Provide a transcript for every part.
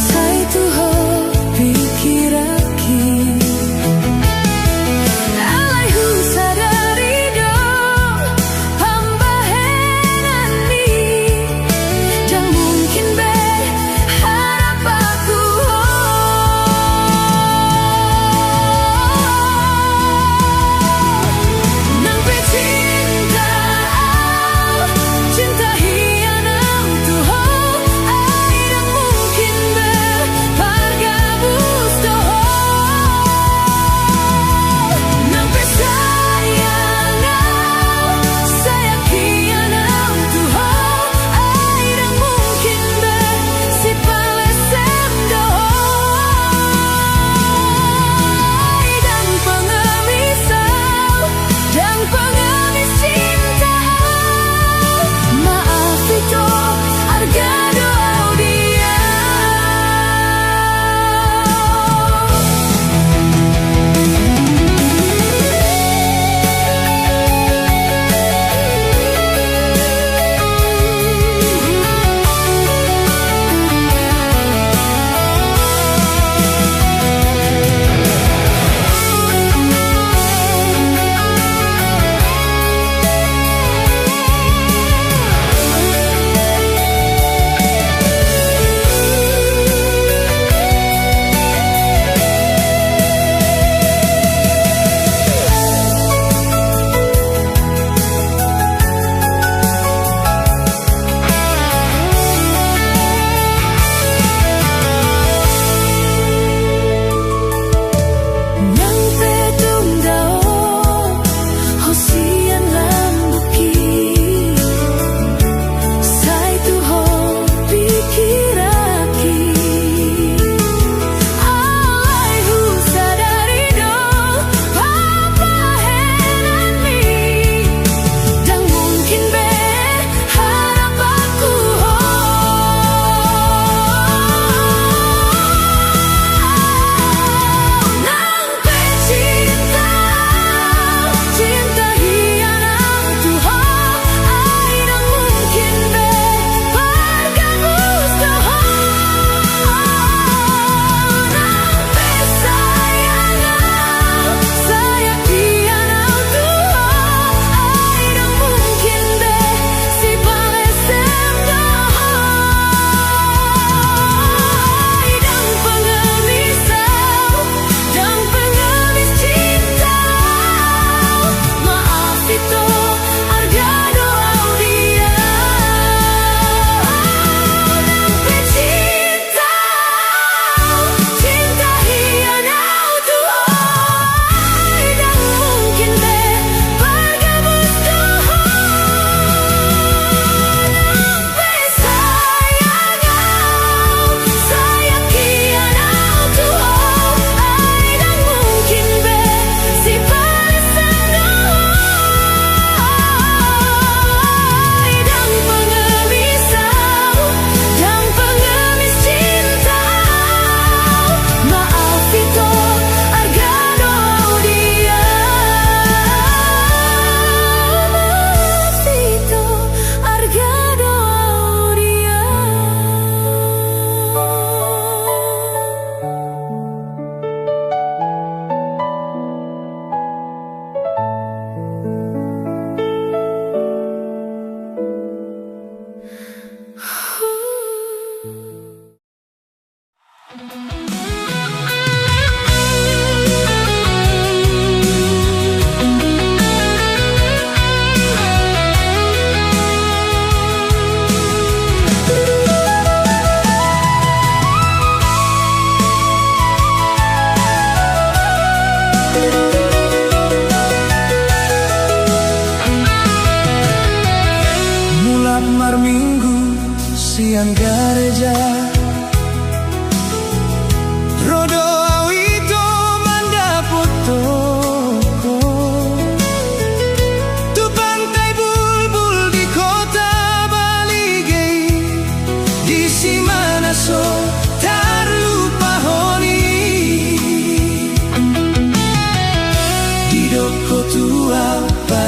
Sai tu ho pikir aki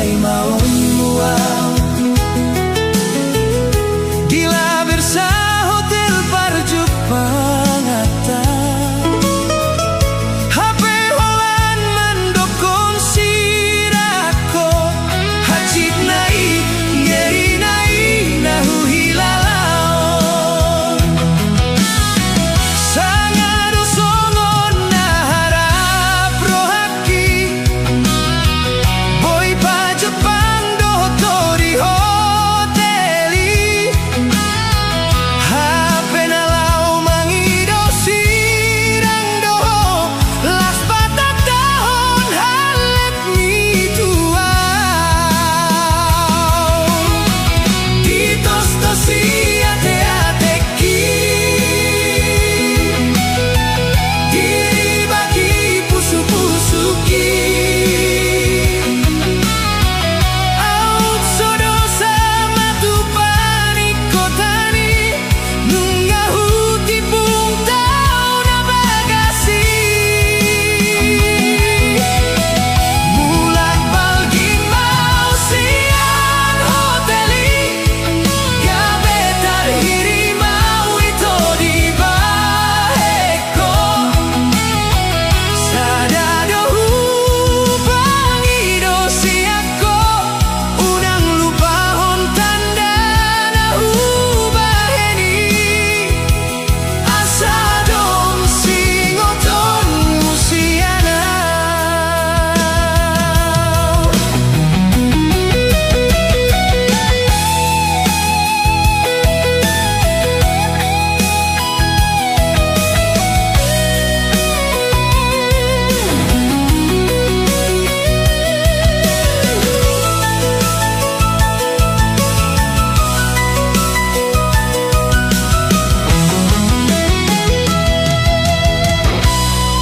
pai maon mual Gila bersa hotel parjuk pangata HP holan mendokong sirako Hacit nai ngeri nai nahu hilalao Sangado songon naharap rohaki Boy pa Jepang dotori hoteli HP nalau mangido sirang doho Las patah tahun halep ngituau Titos tosi ate-ateki Diri bagi pusu-pusuki Out sodo sama tu panikotani Nungahu tipung tau na bagasi Mulan palgi mau sian hoteli Gabetar hiri mau ito di baheko Sadado hubangido siako Unang lupahon tanda na hubaheni Asadong singoton musianau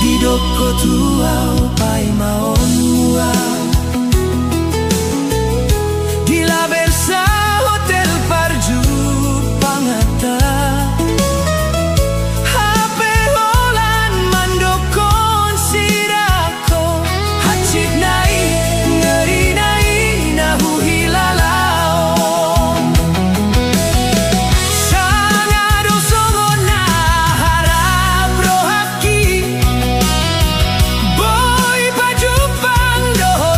Didoko tuau pai maon mual Gila bersa hotel parjuk pangata HP holan mandokon sirako Hacit nai ngeri nai nahu hilalao Sangado songon naharap rohaki Boy pa Jepang doho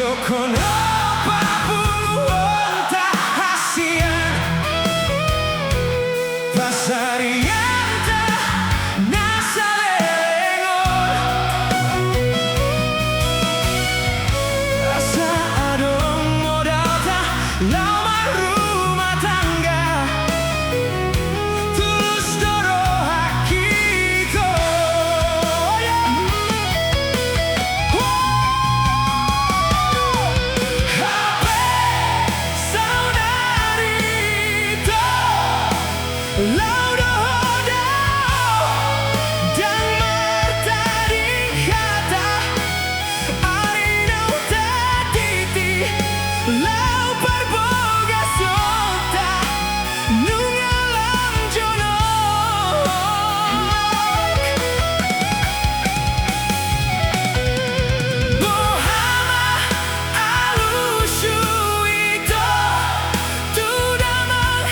Dokon apapun tak hasian Pasarian tak nasa lengon Asa adong modal tak lamar rumah tangga Tulus doro hakiko Laudo hodau dan martadi kata Arinau tatiti lau perboga sota nungalam jonok Bohama alusyu itu tudamang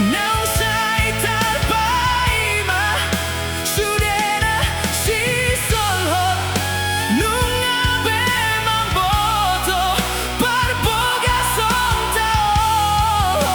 Nang say talpaima Sudena si solhot Nunga bemang boto Parboga song tao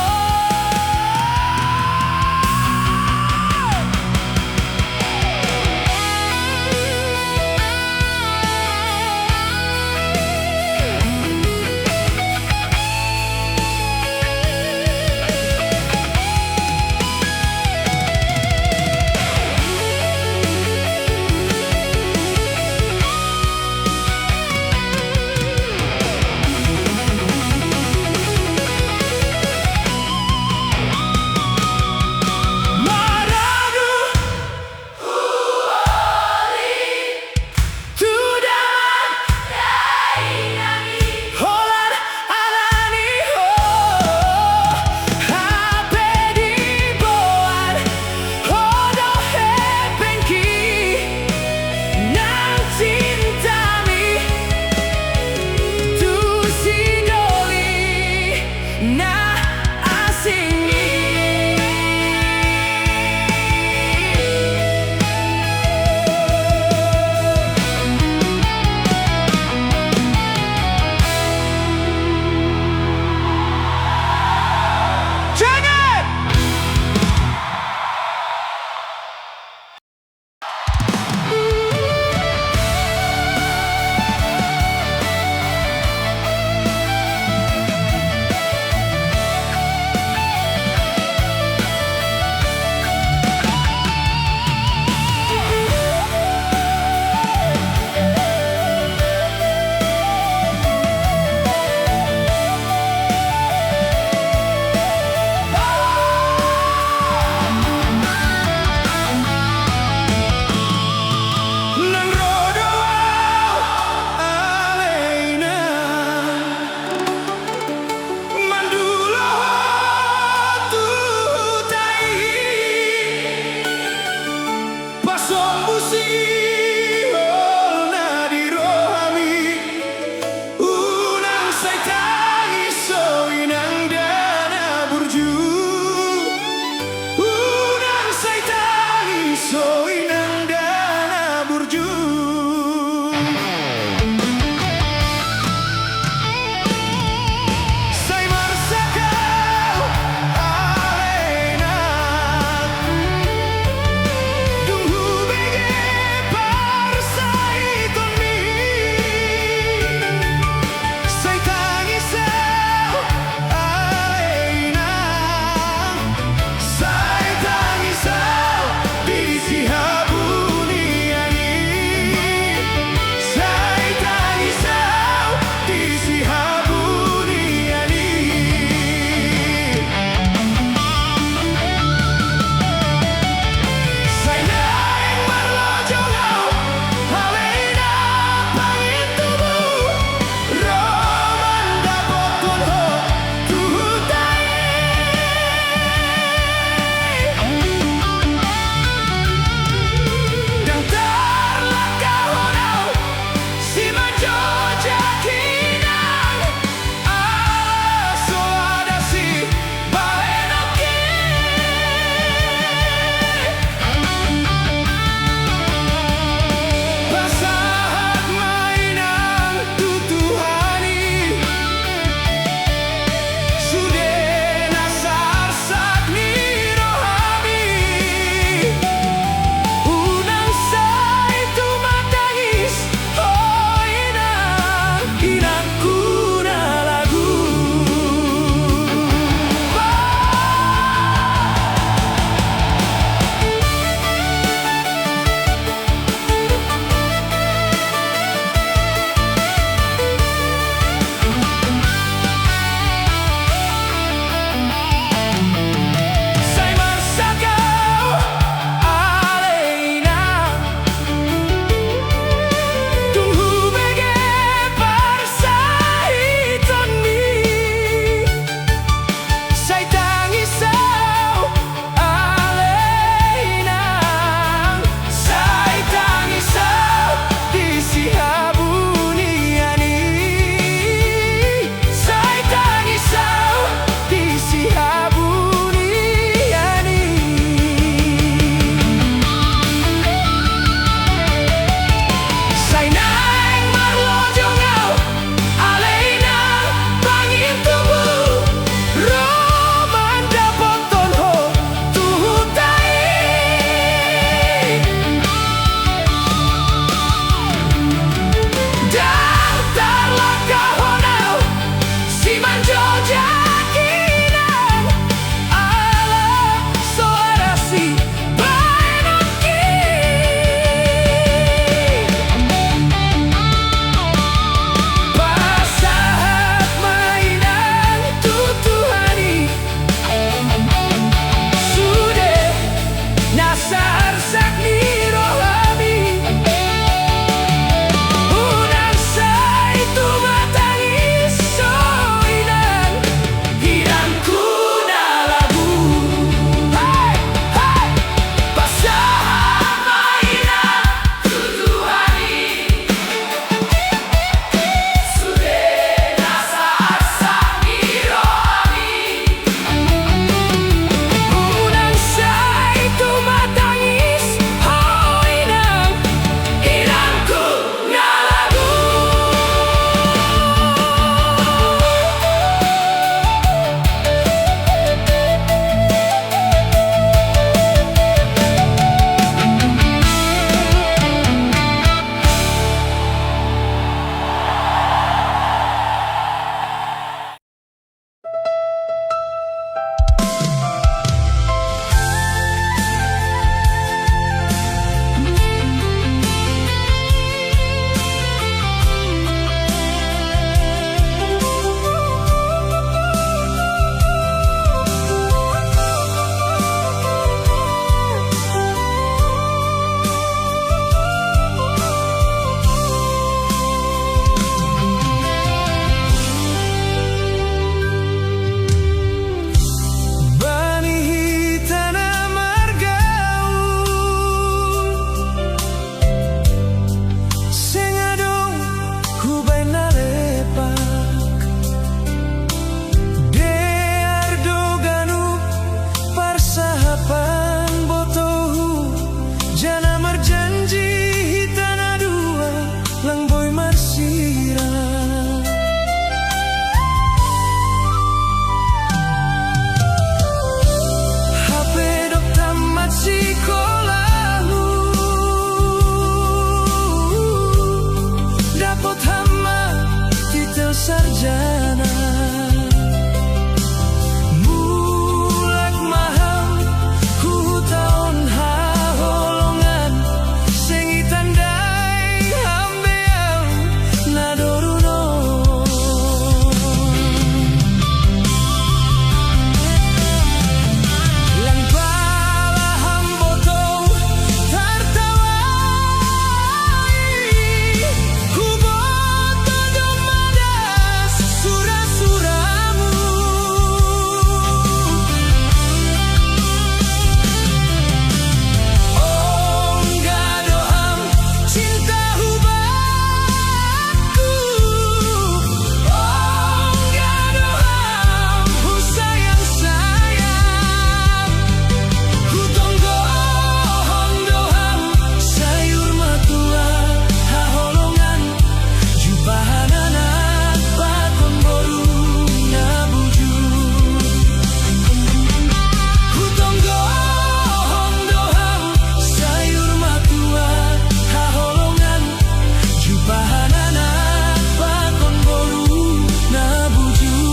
sira. HP dok tamat sekolahmu, dapat hama titel sarjana. Mulak mahal ku taon haholongan, sing itandai hambeang nadoruno. Lang bala hamboto tartawai, ku boto domadas sura-suramu. Oh gadoham cinta hubatku, oh gadoham ku sayang-sayang, ku tonggo hondoham sayur matua haholongan, jubahanana bakon boru nabujur. Ku tonggo hondoham sayur matua haholongan, jubahanana bakon boru nabujur.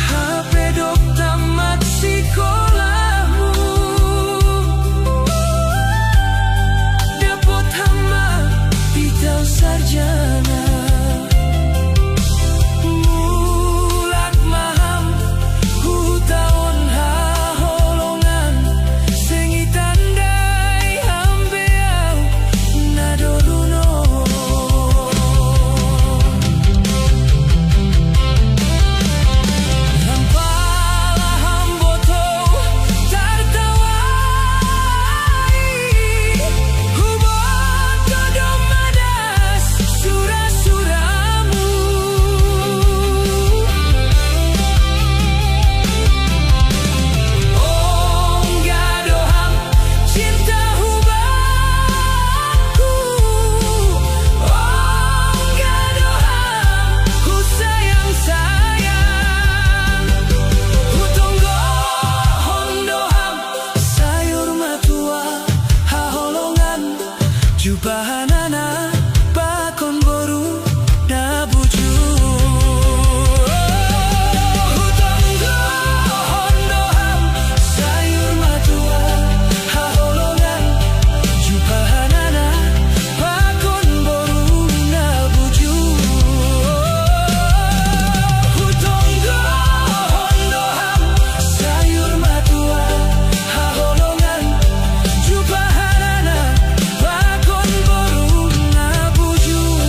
HP dok tamat sekolahmu, dapat hama titel sarjana. Mulak maham ku taon haholongan, sing itandai hambeang nadoruno. Lampala hamboto tartawai, ku boto domadas sura-suramu. Oh gadoham cinta hubatku, oh gadoham ku sayang-sayang, ku tonggo hondoham sayur matua haholongan, jubahanana bakon boru nabujur. Ku tonggo hondoham sayur matua haholongan, jubahanana bakon boru nabujur. Ku tonggo hondoham sayur matua haholongan, jubahanana bakon boru nabujur.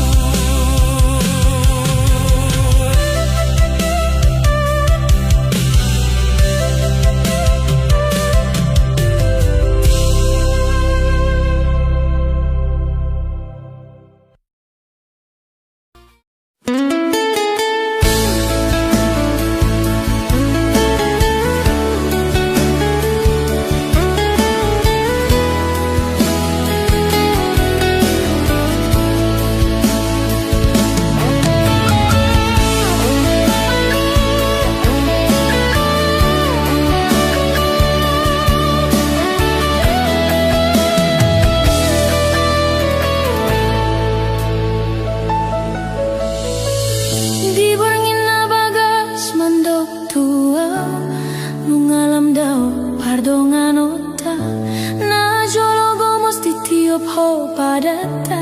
ho padata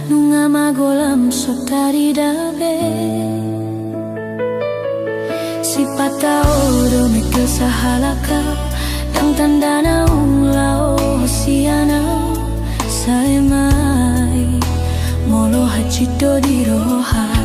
nunga magolam sotarida sabe si patao do me kesahalaka yang tandana ulao siana sae mai molo hachito di roha